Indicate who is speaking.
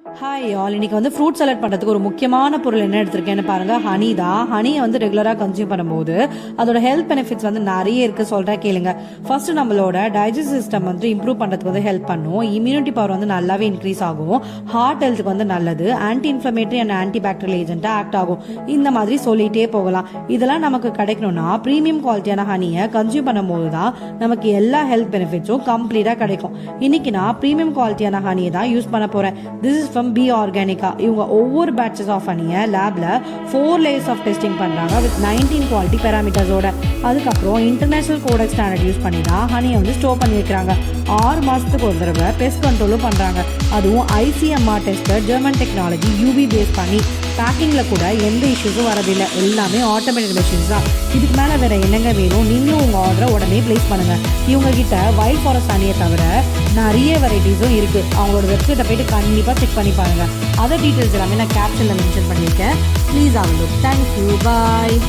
Speaker 1: Hi all, இன்னைக்கு வந்து fruit salad பண்ணுறதுக்கு ஒரு முக்கியமான பொருள் என்ன எடுத்திருக்கேன்னு பாருங்க. ஹனி தான். ஹனியை வந்து ரெகுலராக கன்சியூம் பண்ணும்போது அதோட ஹெல்த் பெனிஃபிட்ஸ் வந்து நிறைய இருக்கு. சொல்கிறேன் கேளுங்க. ஃபர்ஸ்ட் நம்மளோட டைஜஸ்ட் சிஸ்டம் வந்து இம்ப்ரூவ் பண்ணுறதுக்கு வந்து ஹெல்ப் பண்ணும். இம்யூனிட்டி பவர் வந்து நல்லாவே இன்க்ரீஸ் ஆகும். ஹார்ட் ஹெல்த்துக்கு வந்து நல்லது. Anti inflammatory and anti bacterial ஏஜென்ட்டாக ஆக்ட் ஆகும். இந்த மாதிரி சொல்லிட்டே போகலாம். இதெல்லாம் நமக்கு கிடைக்கணும்னா ப்ரீமியம் குவாலிட்டியான ஹனியை கன்சியூம் பண்ணும்போது தான் நமக்கு எல்லா ஹெல்த் பெனிஃபிட்ஸும் கம்ப்ளீட்டாக கிடைக்கும். இன்னைக்கு நான் ப்ரீமியம் குவாலிட்டியான ஹனியை தான் யூஸ் பண்ண போகிறேன். This is from P Organica. இவங்க ஒவ்வொரு பேட்சஸ் ஆஃப் ஹனியை லேப்ல 4 layers ஆஃப் டெஸ்டிங் பண்றாங்க வித் 19 குவாலிட்டி பேராமீட்டர்ஸோட. அதுக்கப்புறம் இன்டர்நேஷனல் கோடெக்ஸ் ஸ்டாண்டர்ட் யூஸ் பண்ணி தான் ஹனியை வந்து ஸ்டோர் பண்ணி வைக்கிறாங்க. 6 மாசத்துக்கு ஒரு தடவை பெஸ்ட் கண்ட்ரோலும் பண்றாங்க. அதுவும் ICMR tester German technology UV base பண்ணி. பேக்கிங்ல கூட எந்த இஷ்யூஸும் வரதில்லை. எல்லாமே ஆட்டோமேட்டிக் மெஷின்ஸ் தான். இதுக்கு மேல வேற என்னங்க வேணும்? நீங்களும் உங்க ஆர்டரை உடனே பிளேஸ் பண்ணுங்க. இவங்க கிட்ட வைல்ட் ஃபாரஸ்ட் ஹனியை தவிர நிறைய வெரைட்டிஸும் இருக்கு. அவங்களோட வெப்சைட்டை போயிட்டு கண்டிப்பா செக் பண்ணி பாருங்க. அதர் டீட்டெயில்ஸ் எல்லாமே நான் கேப்ஷன்ல மென்ஷன் பண்ணியிருக்கேன். ப்ளீஸ் அவங்களுக்கு. தேங்க்யூ. பாய்.